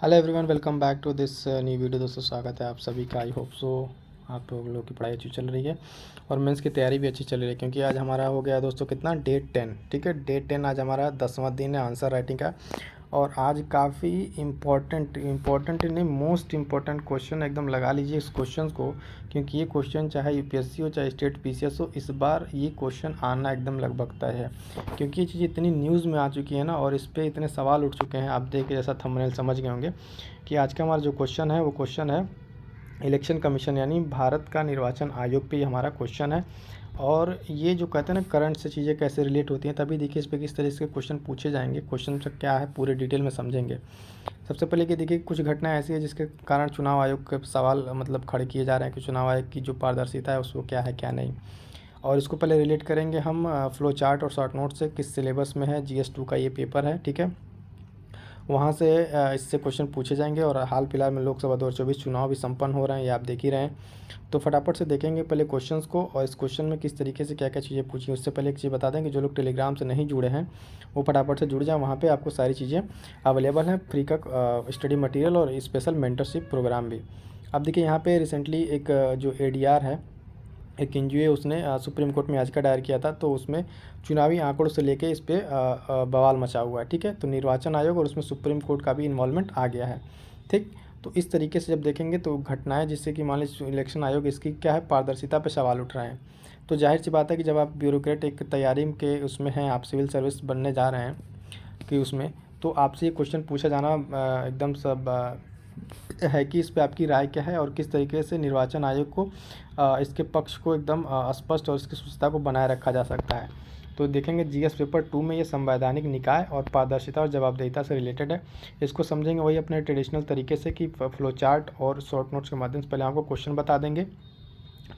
Hello everyone, welcome back to this new video. दोस्तों, स्वागत है आप सभी का। आई होप सो आप लोगों की पढ़ाई अच्छी चल रही है और मेंस की तैयारी भी अच्छी चल रही है, क्योंकि आज हमारा हो गया दोस्तों कितना डे 10। ठीक है, डे 10 आज हमारा 10वां दिन है आंसर राइटिंग का। और आज काफ़ी इम्पोर्टेंट नहीं, मोस्ट इम्पोर्टेंट क्वेश्चन एकदम लगा लीजिए इस क्वेश्चन को, क्योंकि ये क्वेश्चन चाहे यूपीएससी हो चाहे स्टेट पीसीएस हो, इस बार ये क्वेश्चन आना एकदम लगभग तय है, क्योंकि ये चीज़ इतनी न्यूज़ में आ चुकी है ना, और इस पर इतने सवाल उठ चुके हैं। आप देख के जैसा थंबनेल समझ गए होंगे कि आज का हमारा जो क्वेश्चन है वो क्वेश्चन है इलेक्शन कमीशन यानी भारत का निर्वाचन आयोग पे हमारा क्वेश्चन है। और ये जो कहते हैं ना करंट से चीज़ें कैसे रिलेट होती हैं, तभी देखिए इस पर किस तरह के क्वेश्चन पूछे जाएंगे, क्वेश्चन से क्या है पूरे डिटेल में समझेंगे। सबसे पहले कि देखिए कुछ घटनाएं ऐसी है जिसके कारण चुनाव आयोग के सवाल मतलब खड़े किए जा रहे हैं कि चुनाव आयोग की जो पारदर्शिता है उसको क्या है क्या नहीं। और इसको पहले रिलेट करेंगे हम फ्लो चार्ट और शॉर्ट नोट से, किस सिलेबस में है, GS2 का ये पेपर है। ठीक है, वहाँ से इससे क्वेश्चन पूछे जाएंगे। और हाल फिलहाल में लोकसभा 2024 चुनाव भी संपन्न हो रहे हैं, ये आप देख ही रहे हैं। तो फटाफट से देखेंगे पहले क्वेश्चंस को, और इस क्वेश्चन में किस तरीके से क्या क्या चीज़ें पूछी। उससे पहले एक चीज़ बता दें कि जो लोग टेलीग्राम से नहीं जुड़े हैं वो फटाफट से जुड़ जाएं, वहाँ पे आपको सारी चीज़ें अवेलेबल हैं, फ्री का स्टडी मटेरियल और स्पेशल मेंटरशिप प्रोग्राम भी। अब देखिए यहाँ पे रिसेंटली एक जो ADR है, एक NGO उसने सुप्रीम कोर्ट में याचिका दायर किया था, तो उसमें चुनावी आंकड़ों से लेके इस पर बवाल मचा हुआ है। ठीक है, तो निर्वाचन आयोग और उसमें सुप्रीम कोर्ट का भी इन्वॉल्वमेंट आ गया है। ठीक, तो इस तरीके से जब देखेंगे तो घटनाएं जिससे कि मान लीजिए इलेक्शन आयोग इसकी क्या है पारदर्शिता पे सवाल उठ रहे हैं, तो जाहिर सी बात है कि जब आप ब्यूरोक्रेट एक तैयारी के उसमें हैं, आप सिविल सर्विस बनने जा रहे हैं कि उसमें, तो आपसे ये क्वेश्चन पूछा जाना एकदम सब है कि इस पे आपकी राय क्या है और किस तरीके से निर्वाचन आयोग को इसके पक्ष को एकदम स्पष्ट और इसकी शुचिता को बनाए रखा जा सकता है। तो देखेंगे GS पेपर 2 में ये संवैधानिक निकाय और पारदर्शिता और जवाबदेहिता से रिलेटेड है। इसको समझेंगे वही अपने ट्रेडिशनल तरीके से कि फ्लो चार्ट और शॉर्ट नोट्स के माध्यम से पहले आपको क्वेश्चन बता देंगे।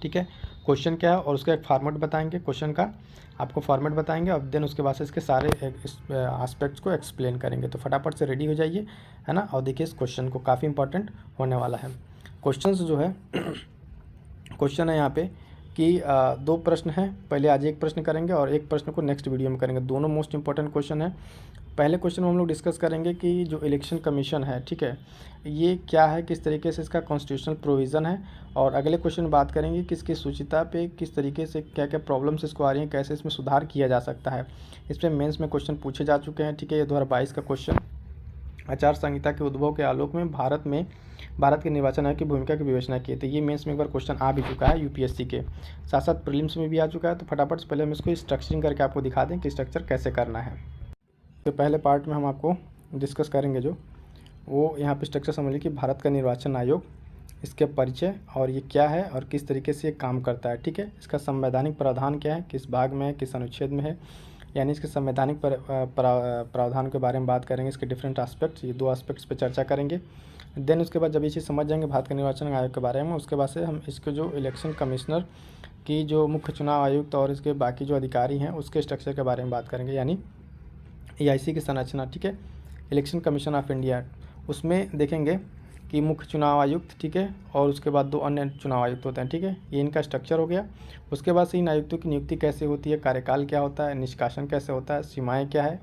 ठीक है, क्वेश्चन क्या है और उसका एक फॉर्मेट बताएंगे, क्वेश्चन का आपको फॉर्मेट बताएंगे, और देन उसके बाद से इसके सारे एस्पेक्ट्स को एक्सप्लेन करेंगे। तो फटाफट से रेडी हो जाइए, है ना। और देखिए इस क्वेश्चन को काफ़ी इंपॉर्टेंट होने वाला है। क्वेश्चन जो है क्वेश्चन है यहाँ पे कि दो प्रश्न हैं, पहले आज एक प्रश्न करेंगे और एक प्रश्न को नेक्स्ट वीडियो में करेंगे। दोनों मोस्ट इंपॉर्टेंट क्वेश्चन है। पहले क्वेश्चन में हम लोग डिस्कस करेंगे कि जो इलेक्शन कमीशन है, ठीक है, ये क्या है, किस तरीके से इसका कॉन्स्टिट्यूशनल प्रोविज़न है। और अगले क्वेश्चन में बात करेंगे कि इसकी सूचिता पे किस तरीके से क्या क्या प्रॉब्लम्स इसको आ रही हैं, कैसे इसमें सुधार किया जा सकता है। इस पर मेंस में क्वेश्चन पूछे जा चुके हैं। ठीक है, ये 2022 का क्वेश्चन, आचार संहिता के उद्भव के आलोक में भारत के निर्वाचन आयोग की भूमिका की विवेचना की। तो ये मेंस में एक बार क्वेश्चन आ भी चुका है यूपीएससी के, साथ साथ प्रीलिम्स में भी आ चुका है। तो फटाफट से पहले हम इसको स्ट्रक्चरिंग करके आपको दिखा दें कि स्ट्रक्चर कैसे करना है। तो पहले पार्ट में हम आपको डिस्कस करेंगे जो वो यहाँ पे स्ट्रक्चर समझिए कि भारत का निर्वाचन आयोग, इसके परिचय और ये क्या है और किस तरीके से ये काम करता है। ठीक है, इसका संवैधानिक प्रावधान क्या है, किस भाग में है, किस अनुच्छेद में है, यानी इसके संवैधानिक प्रावधान के बारे में बात करेंगे, इसके डिफरेंट एस्पेक्ट्स, ये दो एस्पेक्ट्स पे चर्चा करेंगे। देन उसके बाद जब ये चीज़ समझ जाएंगे भारत के निर्वाचन आयोग के बारे में, उसके बाद से हम इसके जो इलेक्शन कमिश्नर की जो मुख्य चुनाव आयुक्त और इसके बाकी जो अधिकारी हैं उसके स्ट्रक्चर के बारे में बात करेंगे, यानी EIC की संरचना। ठीक है, इलेक्शन कमीशन ऑफ इंडिया, उसमें देखेंगे कि मुख्य चुनाव आयुक्त, ठीक है, और उसके बाद दो अन्य चुनाव आयुक्त होते हैं। ठीक है, ये इनका स्ट्रक्चर हो गया। उसके बाद से इन आयुक्तों की नियुक्ति कैसे होती है, कार्यकाल क्या होता है, निष्कासन कैसे होता है, सीमाएं क्या है।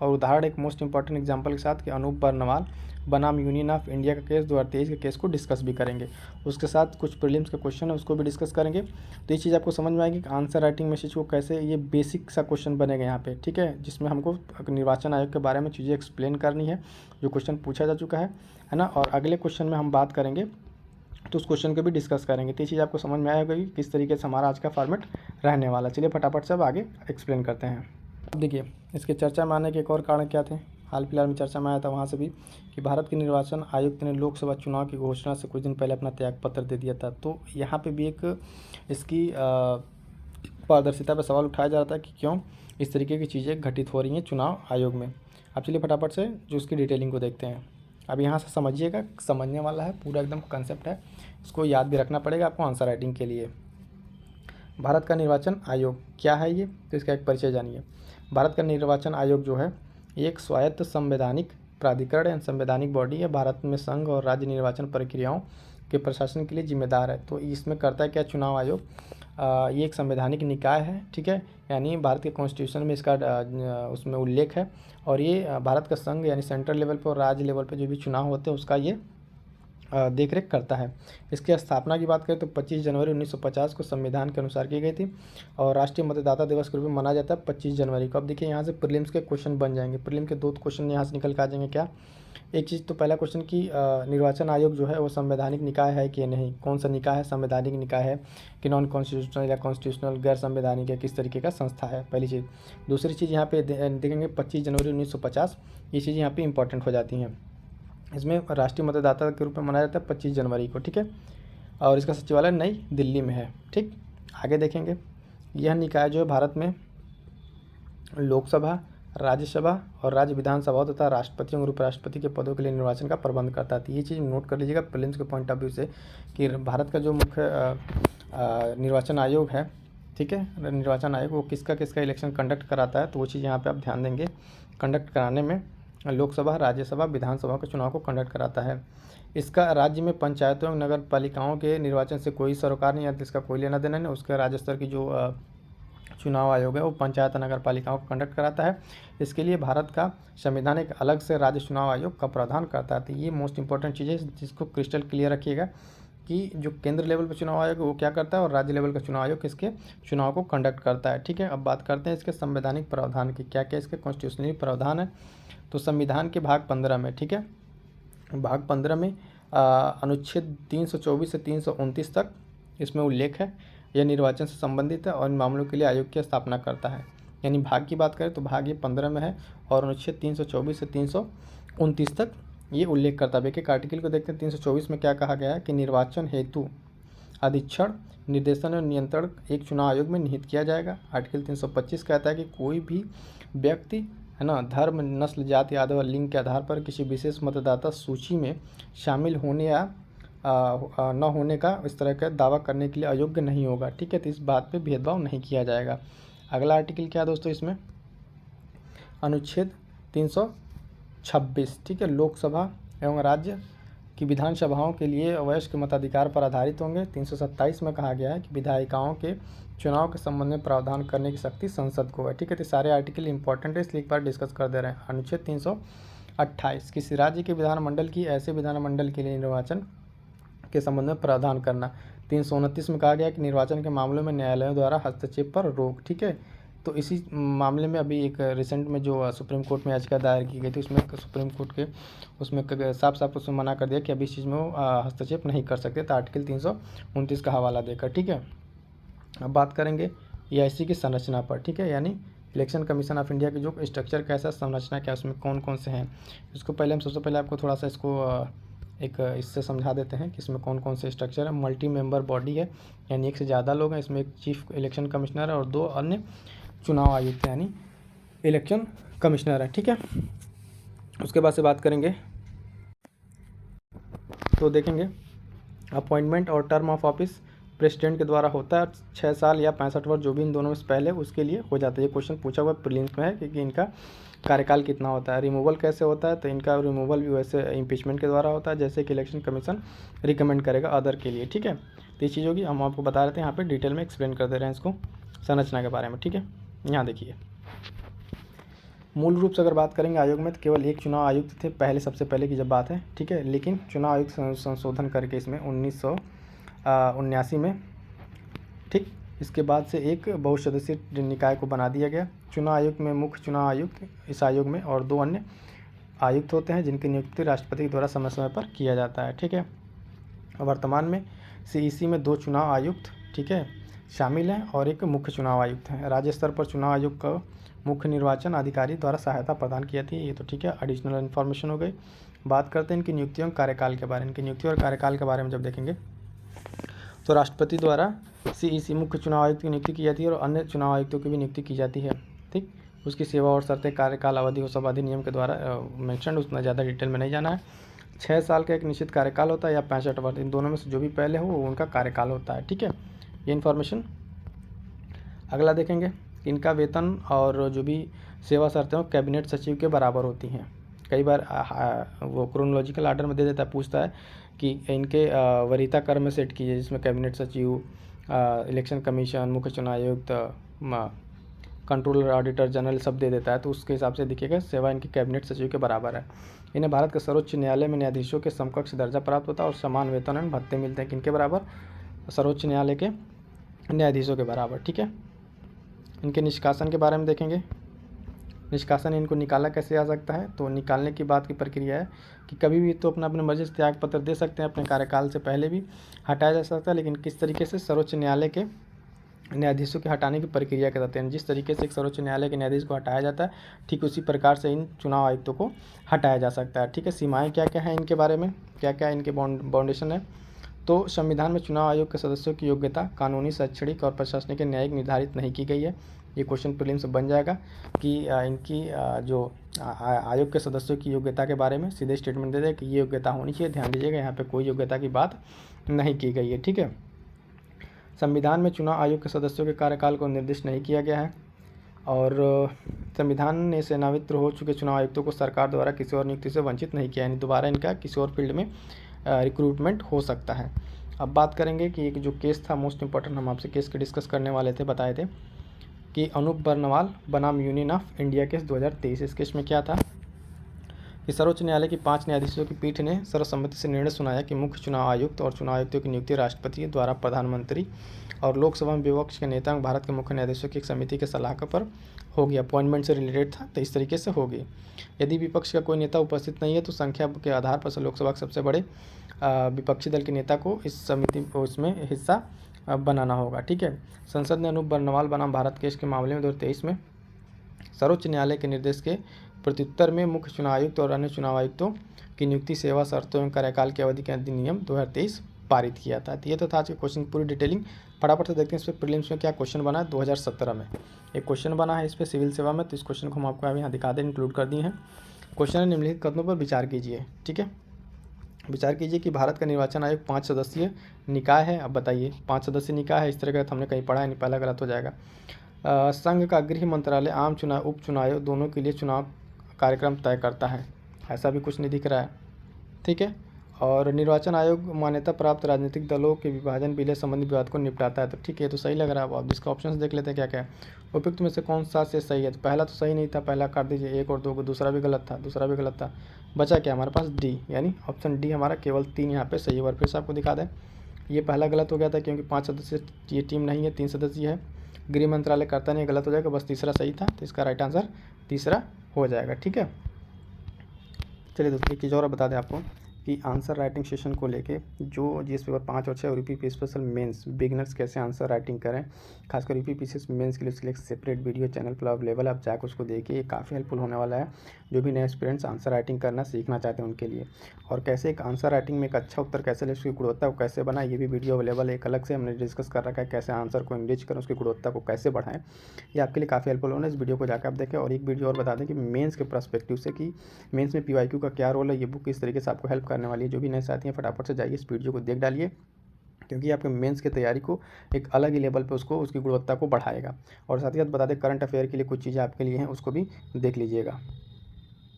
और उदाहरण एक मोस्ट इंपॉर्टेंट एग्जांपल के साथ कि अनूप बर्नवाल बनाम यूनियन ऑफ इंडिया का केस 2023 के केस को डिस्कस भी करेंगे। उसके साथ कुछ प्रीलिम्स का क्वेश्चन है उसको भी डिस्कस करेंगे। तो ये चीज़ आपको समझ में आएगी कि आंसर राइटिंग में चीज़ को कैसे, ये बेसिक सा क्वेश्चन बनेगा यहाँ पे। ठीक है, जिसमें हमको निर्वाचन आयोग के बारे में चीज़ें एक्सप्लेन करनी है, जो क्वेश्चन पूछा जा चुका है ना। और अगले क्वेश्चन में हम बात करेंगे तो उस क्वेश्चन को भी डिस्कस करेंगे। तो ये चीज़ आपको समझ में आएगा कि किस तरीके से हमारा आज का फॉर्मेट रहने वाला। चलिए फटाफट से अब आगे एक्सप्लेन करते हैं। अब देखिए इसके चर्चा में आने के एक और कारण क्या थे, हाल फिलहाल में चर्चा में आया था वहाँ से भी, कि भारत के निर्वाचन आयुक्त ने लोकसभा चुनाव की घोषणा से कुछ दिन पहले अपना त्यागपत्र दे दिया था। तो यहाँ पे भी एक इसकी पारदर्शिता पर सवाल उठाया जा रहा था कि क्यों इस तरीके की चीज़ें घटित हो रही हैं चुनाव आयोग में। अब चलिए फटाफट से जो उसकी डिटेलिंग को देखते हैं। अब यहाँ से समझिएगा, समझने वाला है, पूरा एकदम कंसेप्ट है, इसको याद भी रखना पड़ेगा आपको आंसर राइटिंग के लिए। भारत का निर्वाचन आयोग क्या है ये, तो इसका एक परिचय जानिए। भारत का निर्वाचन आयोग जो है एक स्वायत्त संवैधानिक प्राधिकरण या संवैधानिक बॉडी है, भारत में संघ और राज्य निर्वाचन प्रक्रियाओं के प्रशासन के लिए जिम्मेदार है। तो इसमें करता है क्या चुनाव आयोग, ये एक संवैधानिक निकाय है, ठीक है, यानी भारत के कॉन्स्टिट्यूशन में इसका उसमें उल्लेख है। और ये भारत का संघ यानी सेंट्रल लेवल पर और राज्य लेवल पर जो भी चुनाव होते हैं उसका ये देख रेख करता है। इसकी स्थापना की बात करें तो 25 जनवरी 1950 को संविधान के अनुसार की गई थी और राष्ट्रीय मतदाता दिवस के रूप में मनाया जाता है 25 जनवरी को। अब देखिए यहाँ से प्रीलिम्स के क्वेश्चन बन जाएंगे, प्रीलिम के 2 क्वेश्चन यहाँ से निकल के आ जाएंगे। क्या एक चीज़ तो पहला क्वेश्चन कि निर्वाचन आयोग जो है वो संवैधानिक निकाय है कि नहीं, कौन सा निकाय है, संवैधानिक निकाय है कि नॉन कॉन्स्टिट्यूशनल या कॉन्स्टिट्यूशनल गैर संवैधानिक है, किस तरीके का संस्था है, पहली चीज़। दूसरी चीज़ यहाँ पे देखेंगे 25 जनवरी 1950, ये चीज़ यहाँ पे इंपॉर्टेंट हो जाती हैं। इसमें राष्ट्रीय मतदाता के रूप में मनाया जाता है 25 जनवरी को, ठीक है, और इसका सचिवालय नई दिल्ली में है, ठीक। आगे देखेंगे, यह निकाय जो है भारत में लोकसभा, राज्यसभा और राज्य विधानसभाओं तथा राष्ट्रपति और उपराष्ट्रपति के पदों के लिए निर्वाचन का प्रबंध करता है। तो ये चीज़ नोट कर लीजिएगा प्रीलिम्स के पॉइंट ऑफ व्यू से कि भारत का जो मुख्य निर्वाचन आयोग है, ठीक है, निर्वाचन आयोग वो किसका इलेक्शन कंडक्ट कराता है, तो वो चीज़ यहाँ पे आप ध्यान देंगे। कंडक्ट कराने में लोकसभा, राज्यसभा, विधानसभा के चुनाव को कंडक्ट कराता है। इसका राज्य में पंचायतों और नगर पालिकाओं के निर्वाचन से कोई सरोकार नहीं है, इसका कोई लेना देना नहीं। उसके राज्य स्तर की जो चुनाव आयोग है वो पंचायत नगर पालिकाओं को कंडक्ट कराता है। इसके लिए भारत का संविधान एक अलग से राज्य चुनाव आयोग का प्रावधान करता है। तो ये मोस्ट इंपॉर्टेंट चीज़ है, जिसको क्रिस्टल क्लियर रखिएगा कि जो केंद्र लेवल पर चुनाव आयोग वो क्या करता है और राज्य लेवल का चुनाव आयोग किसके चुनाव को कंडक्ट करता है, ठीक है। अब बात करते हैं इसके संवैधानिक प्रावधान की, क्या क्या इसके कॉन्स्टिट्यूशनल प्रावधान है। तो संविधान के भाग 15 में, ठीक है, भाग 15 में अनुच्छेद 324 से 329 तक इसमें उल्लेख है, यह निर्वाचन से संबंधित है और इन मामलों के लिए आयोग की स्थापना करता है। यानी भाग की बात करें तो भाग ये 15 में है और अनुच्छेद 324 से 329 तक ये उल्लेख करता है। एक आर्टिकल को देखते हैं, 324 में क्या कहा गया है कि निर्वाचन हेतु अधीक्षण, निर्देशन और नियंत्रण एक चुनाव आयोग में निहित किया जाएगा। आर्टिकल 325 कहता है कि कोई भी व्यक्ति, है ना, धर्म, नस्ल, जाति आदि व लिंग के आधार पर किसी विशेष मतदाता सूची में शामिल होने या न होने का इस तरह का दावा करने के लिए अयोग्य नहीं होगा, ठीक है। तो इस बात पे भेदभाव नहीं किया जाएगा। अगला आर्टिकल क्या है दोस्तों, इसमें अनुच्छेद 326, ठीक है, लोकसभा एवं राज्य की विधानसभाओं के लिए वयस्क मताधिकार पर आधारित होंगे। 327 में कहा गया है कि विधायिकाओं के चुनाव के संबंध में प्रावधान करने की शक्ति संसद को है, ठीक है। तो सारे आर्टिकल इंपॉर्टेंट है, इसलिए एक बार डिस्कस कर दे रहे हैं। अनुच्छेद 328, किसी राज्य के विधानमंडल की ऐसे विधानमंडल के लिए निर्वाचन के संबंध में प्रावधान करना। 329 में कहा गया कि निर्वाचन के मामलों में न्यायालयों द्वारा हस्तक्षेप पर रोक, ठीक है। तो इसी मामले में अभी एक रिसेंट में जो सुप्रीम कोर्ट में याचिका दायर की गई थी, उसमें सुप्रीम कोर्ट के उसमें साफ साफ उसमें मना कर दिया कि अभी इस चीज़ में वो हस्तक्षेप नहीं कर सकते, तो आर्टिकल 329 का हवाला देकर, ठीक है। अब बात करेंगे EIC की संरचना पर, ठीक है, यानी इलेक्शन कमीशन ऑफ इंडिया की जो स्ट्रक्चर कैसा, संरचना क्या, उसमें कौन कौन से हैं। इसको पहले हम सबसे पहले आपको थोड़ा सा इसको एक इससे समझा देते हैं कि इसमें कौन कौन से स्ट्रक्चर है। मल्टी मेंबर बॉडी है, यानी एक से ज़्यादा लोग हैं। इसमें एक चीफ इलेक्शन कमिश्नर है और 2 अन्य चुनाव आयुक्त यानी इलेक्शन कमिश्नर है, ठीक है। उसके बाद से बात करेंगे तो देखेंगे अपॉइंटमेंट और टर्म ऑफ ऑफिस प्रेसिडेंट के द्वारा होता है 6 साल या 65 वर्ष, जो भी इन दोनों में से पहले उसके लिए हो जाता है। ये क्वेश्चन पूछा हुआ प्रीलिम्स में है कि इनका कार्यकाल कितना होता है। रिमूवल कैसे होता है, तो इनका रिमूवल भी वैसे इम्पीचमेंट के द्वारा होता है, जैसे कि इलेक्शन कमीशन रिकमेंड करेगा अदर के लिए, ठीक है। तो ये चीज़ों की हम आपको बता रहे थे, यहाँ पे डिटेल में एक्सप्लेन कर दे रहे हैं इसको संरचना के बारे में, ठीक है। यहाँ देखिए, मूल रूप से अगर बात करेंगे आयोग में तो केवल एक चुनाव आयुक्त थे पहले, सबसे पहले की जब बात है, ठीक है। लेकिन चुनाव आयुक्त संशोधन करके इसमें 1979 में, ठीक, इसके बाद से एक बहुसदस्यीय निकाय को बना दिया गया। चुनाव आयुक्त में मुख्य चुनाव आयुक्त इस आयोग में और 2 अन्य आयुक्त होते हैं जिनकी नियुक्ति राष्ट्रपति द्वारा समय समय पर किया जाता है, ठीक है। वर्तमान में CEC में 2 चुनाव आयुक्त, ठीक है, शामिल हैं और एक मुख्य चुनाव आयुक्त हैं। राज्य स्तर पर चुनाव आयोग का मुख्य निर्वाचन अधिकारी द्वारा सहायता प्रदान की जाती है। ये तो ठीक है, एडिशनल इन्फॉर्मेशन हो गई। बात करते हैं इनकी नियुक्तियों और कार्यकाल के बारे में। इनकी नियुक्ति और कार्यकाल के बारे में जब देखेंगे तो राष्ट्रपति द्वारा CEC मुख्य चुनाव आयुक्त की नियुक्ति की जाती है और अन्य चुनाव आयुक्तों की भी नियुक्ति की जाती है, ठीक। उसकी सेवा और शर्तें, कार्यकाल अवधि वो सब अधिनियम के द्वारा मेंशन, उतना ज़्यादा डिटेल में नहीं जाना है। 6 साल का एक निश्चित कार्यकाल होता है या 65 वर्ष, इन दोनों में से जो भी पहले हो वो उनका कार्यकाल होता है, ठीक है। ये इन्फॉर्मेशन। अगला देखेंगे, इनका वेतन और जो भी सेवा शर्तें हो कैबिनेट सचिव के बराबर होती हैं। कई बार वो क्रोनोलॉजिकल आर्डर में दे देता है, पूछता है कि इनके वरीयता क्रम में सेट कीजिए, जिसमें कैबिनेट सचिव, इलेक्शन कमीशन, मुख्य चुनाव आयुक्त, कंट्रोलर, ऑडिटर जनरल सब दे देता है, तो उसके हिसाब से देखिएगा सेवा इनकी कैबिनेट सचिव के बराबर है। इन्हें भारत के सर्वोच्च न्यायालय में न्यायाधीशों के समकक्ष दर्जा प्राप्त होता है और समान वेतन एवं भत्ते मिलते हैं। किनके बराबर? सर्वोच्च न्यायालय के न्यायाधीशों के बराबर। ठीक है, इनके निष्कासन के बारे में देखेंगे। निष्कासन इनको निकाला कैसे जा सकता है, तो निकालने की बात की प्रक्रिया है कि कभी भी तो अपने मर्जी से त्याग पत्र दे सकते हैं, अपने कार्यकाल से पहले भी हटाया जा सकता है, लेकिन किस तरीके से? सर्वोच्च न्यायालय के न्यायाधीशों के हटाने की प्रक्रिया के तहत, जिस तरीके से एक सर्वोच्च न्यायालय के न्यायाधीश को हटाया जाता है, ठीक उसी प्रकार से इन चुनाव आयुक्तों को हटाया जा सकता है। ठीक है, सीमाएँ क्या क्या हैं इनके बारे में, क्या क्या इनके बाउंडेशन है? तो संविधान में चुनाव आयोग के सदस्यों की योग्यता कानूनी, शैक्षणिक और प्रशासनिक न्यायिक निर्धारित नहीं की गई है। ये क्वेश्चन प्रीलिम से बन जाएगा कि इनकी जो आयोग के सदस्यों की योग्यता के बारे में सीधे स्टेटमेंट दे दे कि ये योग्यता होनी चाहिए। ध्यान दीजिएगा, यहाँ पे कोई योग्यता की बात नहीं की गई है। ठीक है, संविधान में चुनाव आयोग के सदस्यों के कार्यकाल को निर्दिष्ट नहीं किया गया है और संविधान ने सेवानिवृत्त हो चुके चुनाव आयुक्तों को सरकार द्वारा किसी और नियुक्ति से वंचित नहीं किया, यानी दोबारा इनका किसी और फील्ड में रिक्रूटमेंट हो सकता है। अब बात करेंगे कि एक जो केस था मोस्ट इंपॉर्टेंट, हम आपसे केस के डिस्कस करने वाले थे, बताए थे कि अनूप बर्नवाल बनाम यूनियन ऑफ इंडिया केस 2023। इस केस में क्या था कि सर्वोच्च न्यायालय की 5 न्यायाधीशों की पीठ ने सर्वसम्मति से निर्णय सुनाया कि मुख्य चुनाव आयुक्त और चुनाव आयुक्तों की नियुक्ति राष्ट्रपति द्वारा प्रधानमंत्री और लोकसभा में विपक्ष के नेता एवं भारत के मुख्य न्यायाधीशों की एक समिति के सलाह पर होगी। अपॉइंटमेंट से रिलेटेड था, तो इस तरीके से होगी। यदि विपक्ष का कोई नेता उपस्थित नहीं है तो संख्या के आधार पर लोकसभा के सबसे बड़े विपक्षी दल के नेता को इस समिति को इसमें हिस्सा बनाना होगा। ठीक है, संसद ने अनूप बर्नवाल बनाम भारत केस के मामले में 2023 में सर्वोच्च न्यायालय के निर्देश के प्रत्युत्तर में मुख्य चुनाव आयुक्त और अन्य चुनाव आयुक्तों की नियुक्ति, सेवा शर्तों एवं कार्यकाल की अवधि के अधिनियम 2023 पारित किया था। तो ये तो था आज के क्वेश्चन पूरी डिटेलिंग। फटाफट से देखते हैं इस पर प्रीलिम्स में क्या क्वेश्चन बना है। 2017 में एक क्वेश्चन बना है इस पर सिविल सेवा में, तो इस क्वेश्चन को हम आपको यहाँ दिखा दें, इंक्लूड कर दिए हैं। क्वेश्चन है, निम्नलिखित कथनों पर विचार कीजिए। ठीक है, विचार कीजिए कि भारत का निर्वाचन आयोग 5 सदस्यीय निकाय है। अब बताइए, 5 सदस्यीय निकाय है, इस तरह का हमने कहीं पढ़ा है नहीं, पहला गलत हो जाएगा। संघ का गृह मंत्रालय आम चुनाव, उप चुनाव दोनों के लिए चुनाव कार्यक्रम तय करता है, ऐसा भी कुछ नहीं दिख रहा है। ठीक है, और निर्वाचन आयोग मान्यता प्राप्त राजनीतिक दलों के विभाजन विलय संबंधी विवाद को निपटाता है। तो ठीक है, तो सही लग रहा है। अब इसका ऑप्शन देख लेते हैं क्या क्या है। उपयुक्त में से कौन सा से सही है? तो पहला तो सही नहीं था, पहला काट दीजिए, 1 और 2 को, दूसरा भी गलत था, दूसरा भी गलत था। बचा क्या हमारे पास? डी, यानी ऑप्शन डी हमारा केवल 3 यहाँ पे सही है। और फिर से आपको दिखा दें, ये पहला गलत हो गया था क्योंकि 5 सदस्य ये टीम नहीं है, 3 सदस्य है। गृह मंत्रालय करता नहीं, गलत हो जाएगा, बस तीसरा सही था, तो इसका राइट आंसर तीसरा हो जाएगा। ठीक है, चलिए दोस्तों एक चीज़ और बता दें आपको कि आंसर राइटिंग सेशन को लेके जो जीएस पेपर 5 और 6 और यूपी स्पेशल मेंस बिगनर्स कैसे आंसर राइटिंग करें, खासकर यूपी पीसीएस मेंस के लिए उसके लिए एक सेपरेट वीडियो चैनल पर अवेलेबल है, आप जाकर उसको देखिए, ये काफ़ी हेल्पफुल होने वाला है जो भी नए एस्पिरेंट्स आंसर राइटिंग करना सीखना चाहते हैं उनके लिए। और कैसे एक आंसर राइटिंग में एक अच्छा उत्तर कैसे ले, उसकी गुणवत्ता को कैसे बनाए, ये भी वीडियो अवेलेबल है, एक अलग से हमने डिस्कस कर रखा है, कैसे आंसर को इंग्लिश करें, उसकी गुणवत्ता को कैसे बढ़ाएं, ये आपके लिए काफ़ी हेल्पफुल होना है। इस वीडियो को जाकर आप देखें। और एक वीडियो और बता दें कि मेंस के पर्सपेक्टिव से कि मेंस में पीवाईक्यू का क्या रोल है, ये बुक किस तरीके से आपको हेल्प करने वाली है। जो भी नए साथी हैं फटाफट से जाइए, इस वीडियो को देख डालिए, क्योंकि आपके मेंस की तैयारी को एक अलग ही लेवल पे उसको उसकी गुणवत्ता को बढ़ाएगा। और साथ ही साथ बता दें करंट अफेयर के लिए कुछ चीज़ें आपके लिए हैं, उसको भी देख लीजिएगा।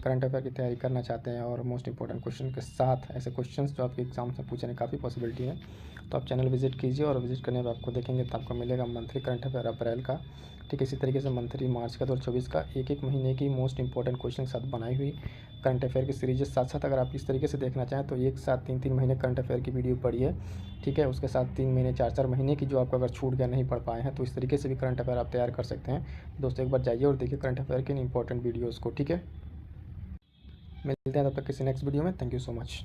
करंट अफेयर की तैयारी करना चाहते हैं और मोस्ट इंपॉर्टेंट क्वेश्चन के साथ ऐसे क्वेश्चंस जो आपके एग्जाम से पूछने काफ़ी पॉसिबिलिटी है, तो आप चैनल विजिट कीजिए और विजिट करने पर आपको देखेंगे तो आपको मिलेगा मंथली करंट अफेयर अप्रैल का। ठीक, इसी तरीके से मंथली मार्च का 2024 का एक महीने की मोस्ट इंपॉर्टेंट क्वेश्चन के साथ बनाई हुई करंट अफेयर की सीरीज। साथ साथ अगर आप इस तरीके से देखना चाहें तो एक साथ 3-3 महीने करंट अफेयर की वीडियो पढ़िए। ठीक है, उसके साथ 3 महीने 4-4 महीने की जो आपका अगर छूट गया नहीं पढ़ पाए हैं, तो इस तरीके से भी करंट अफेयर आप तैयार कर सकते हैं। दोस्तों एक बार जाइए और देखिए करंट अफेयर के इंपॉर्टेंट वीडियोज़ को। ठीक है, मिलते हैं तब तक किसी नेक्स्ट वीडियो में। Thank you so much.